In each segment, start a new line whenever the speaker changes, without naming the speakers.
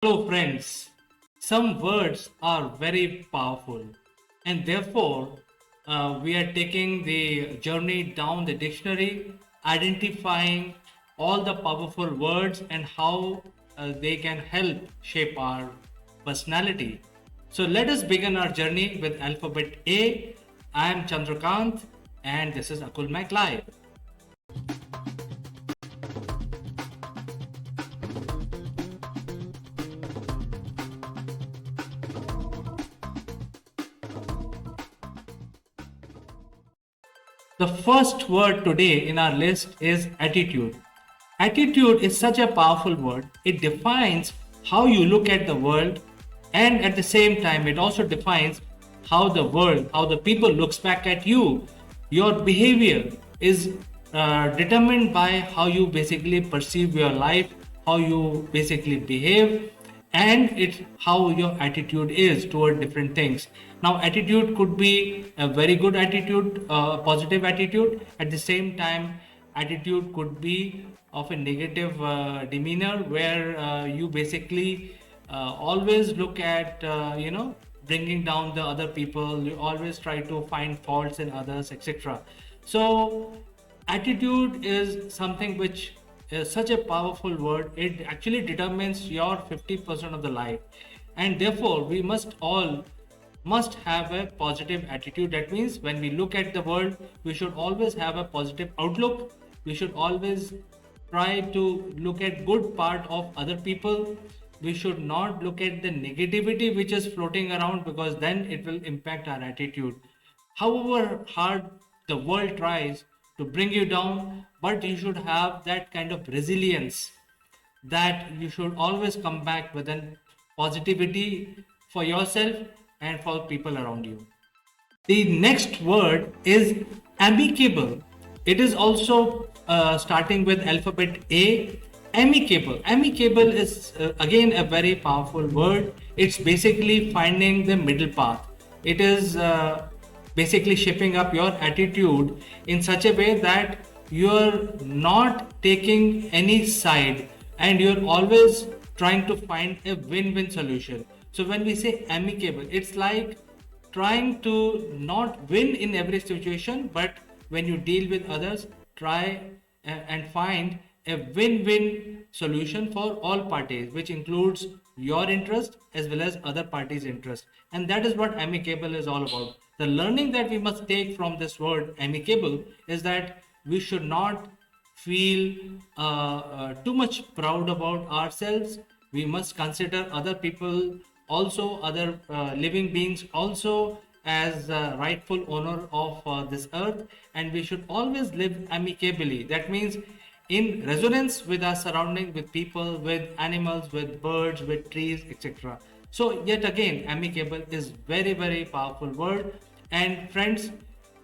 Hello, friends. Some words are very powerful, and therefore, we are taking the journey down the dictionary, identifying all the powerful words and how they can help shape our personality. So, let us begin our journey with alphabet A. I am Chandrakant, and this is Akulmach Live. The first word today in our list is attitude. Attitude is such a powerful word. It defines how you look at the world, and at the same time it also defines how the world, how the people looks back at you. Your behavior is determined by how you basically perceive your life, how you basically behave, and it's how your attitude is toward different things. Now attitude could be a very good attitude, positive attitude. At the same time, attitude could be of a negative demeanor, where you basically always look at bringing down the other people. You always try to find faults in others, etc. So attitude is something which is such a powerful word. It actually determines your 50% of the life, and therefore we must have a positive attitude. That means when we look at the world, we should always have a positive outlook. We should always try to look at good part of other people. We should not look at the negativity which is floating around, because then it will impact our attitude. However hard the world tries to bring you down, but you should have that kind of resilience, that you should always come back with an positivity for yourself and for people around you. The next word is amicable. It is also starting with alphabet A. Amicable. Amicable is again a very powerful word. It's basically finding the middle path. It is basically shaping up your attitude in such a way that you're not taking any side, and you're always trying to find a win-win solution. So when we say amicable, it's like trying to not win in every situation, but when you deal with others, try and find a win-win solution for all parties, which includes your interest as well as other parties' interest. And that is what amicable is all about. The learning that we must take from this word amicable is that we should not feel too much proud about ourselves. We must consider other people also, other living beings also, as rightful owner of this earth, and we should always live amicably. That means in resonance with our surrounding, with people, with animals, with birds, with trees, etc. So yet again, amicable is very, very powerful word. And friends,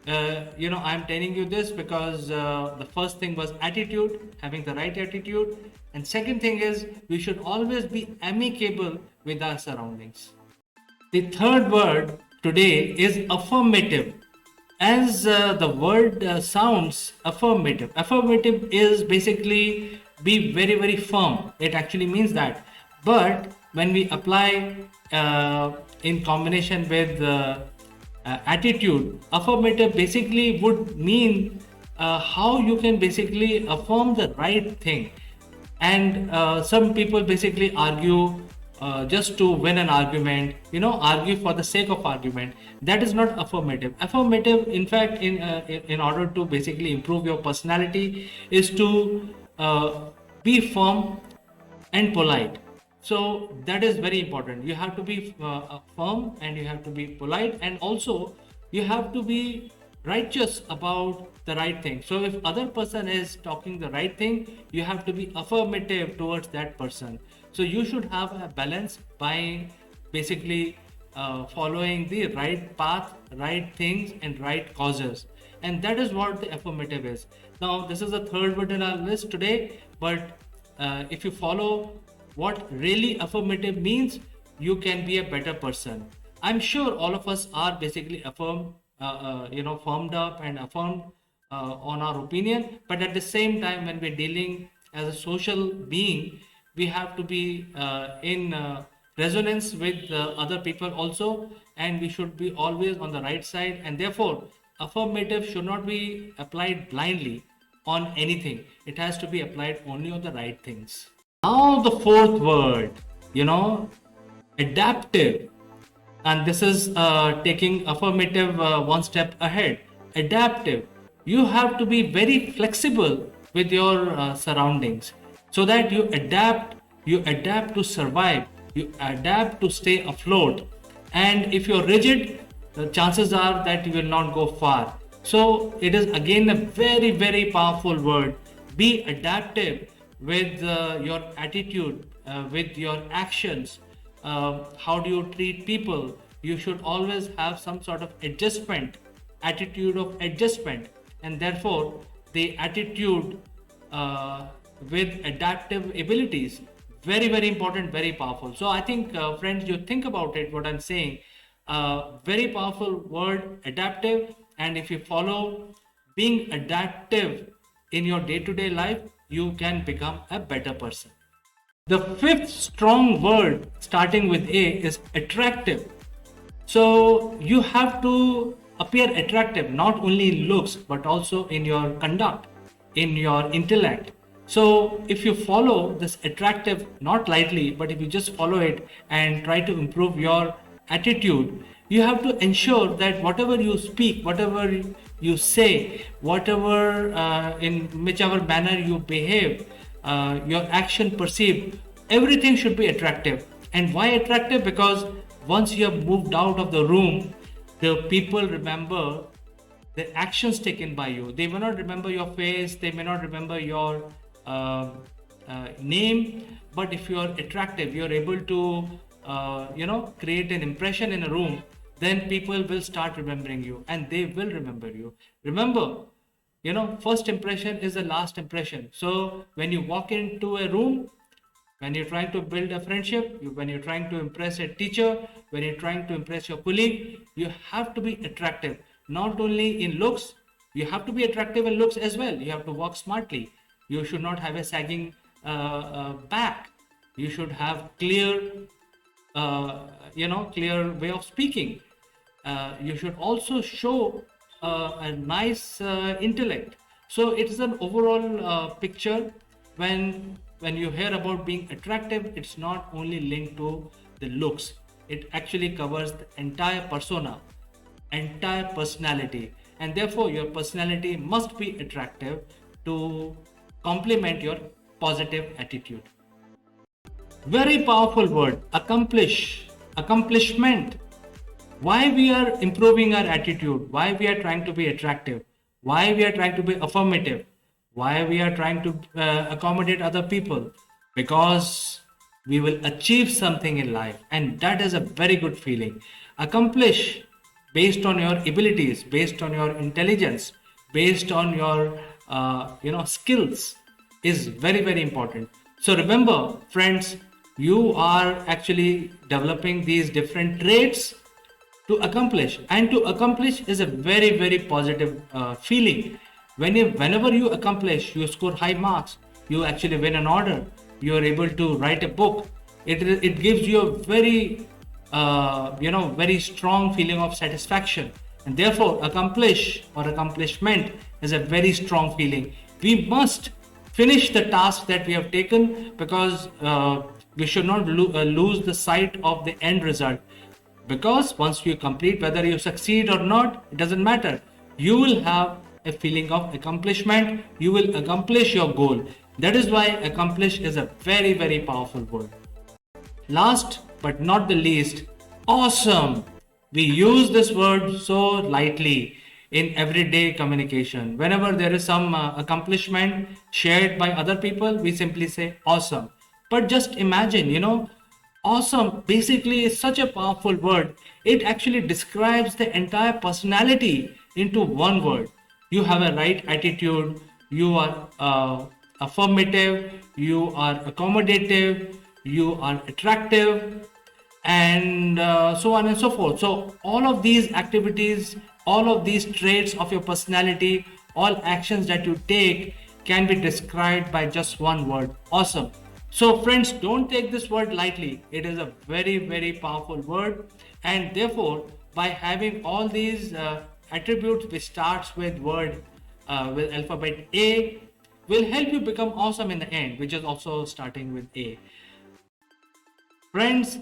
I'm telling you this because the first thing was attitude, having the right attitude, and second thing is we should always be amicable with our surroundings. The third word today is affirmative. As the word sounds, affirmative. Affirmative is basically be very, very firm. It actually means that. But when we apply in combination with attitude, affirmative basically would mean how you can basically affirm the right thing. And some people basically argue just to win an argument, argue for the sake of argument. That is not affirmative. Affirmative, in fact, in order to basically improve your personality, is to be firm and polite. So that is very important. You have to be firm, and you have to be polite, and also you have to be righteous about the right thing. So if other person is talking the right thing, you have to be affirmative towards that person. So you should have a balance by basically following the right path, right things, and right causes. And that is what the affirmative is. Now this is the third word in our list today, but if you follow what really affirmative means, you can be a better person. I'm sure all of us are basically firmed up and affirmed on our opinion, but at the same time, when we're dealing as a social being, we have to be in resonance with other people also, and we should be always on the right side. And therefore, affirmative should not be applied blindly on anything. It has to be applied only on the right things. Now, the fourth word, adaptive. And this is taking affirmative one step ahead. Adaptive. You have to be very flexible with your surroundings so that you adapt to survive, you adapt to stay afloat. And if you're rigid, the chances are that you will not go far. So it is again a very, very powerful word. Be adaptive with your attitude, with your actions. How do you treat people? You should always have some sort of adjustment, attitude of adjustment, and therefore the attitude with adaptive abilities, very, very important, very powerful. So I think, friends, you think about it, what I'm saying, very powerful word, adaptive. And if you follow being adaptive in your day-to-day life, you can become a better person. The fifth strong word starting with A is attractive. So you have to appear attractive, not only in looks, but also in your conduct, in your intellect. So if you follow this attractive, not lightly, but if you just follow it and try to improve your attitude, you have to ensure that whatever you speak, whatever you say, whatever in whichever manner you behave, your action perceived, everything should be attractive. And why attractive? Because once you have moved out of the room, the people remember the actions taken by you. They may not remember your face, they may not remember your name, but if you are attractive, you are able to create an impression in a room, then people will start remembering you, and they will remember you. Remember, first impression is the last impression. So when you walk into a room, when you're trying to build a friendship, when you're trying to impress a teacher, when you're trying to impress your colleague, you have to be attractive. Not only in looks, you have to be attractive in looks as well. You have to walk smartly. You should not have a sagging back. You should have clear way of speaking. You should also show a nice intellect. So it's an overall picture. When you hear about being attractive, it's not only linked to the looks. It actually covers the entire persona, entire personality, and therefore your personality must be attractive to complement your positive attitude. Very powerful word, accomplishment. Why we are improving our attitude, why we are trying to be attractive, why we are trying to be affirmative, why we are trying to accommodate other people, because we will achieve something in life, and that is a very good feeling. Accomplish based on your abilities, based on your intelligence, based on your skills is very, very important. So remember, friends, you are actually developing these different traits to accomplish, and to accomplish is a very, very positive feeling. Whenever you accomplish, you score high marks, you actually win an order, you are able to write a book. It gives you a very very strong feeling of satisfaction, and therefore accomplish or accomplishment is a very strong feeling. We must finish the task that we have taken, because we should not lose the sight of the end result. Because once you complete, whether you succeed or not, it doesn't matter. You will have a feeling of accomplishment. You will accomplish your goal. That is why accomplish is a very, very powerful word. Last but not the least, awesome. We use this word so lightly in everyday communication. Whenever there is some accomplishment shared by other people, we simply say awesome. But just imagine, awesome basically is such a powerful word. It actually describes the entire personality into one word. You have a right attitude, you are affirmative, you are accommodative, you are attractive, and so on and so forth. So all of these activities, all of these traits of your personality, all actions that you take can be described by just one word, awesome. So friends, don't take this word lightly. It is a very very powerful word, and therefore by having all these attributes which starts with word with alphabet A will help you become awesome in the end, which is also starting with A. Friends,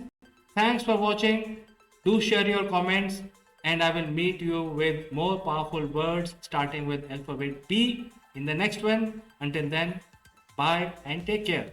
thanks for watching. Do share your comments, and I will meet you with more powerful words starting with alphabet B in the next one. Until then, bye and take care.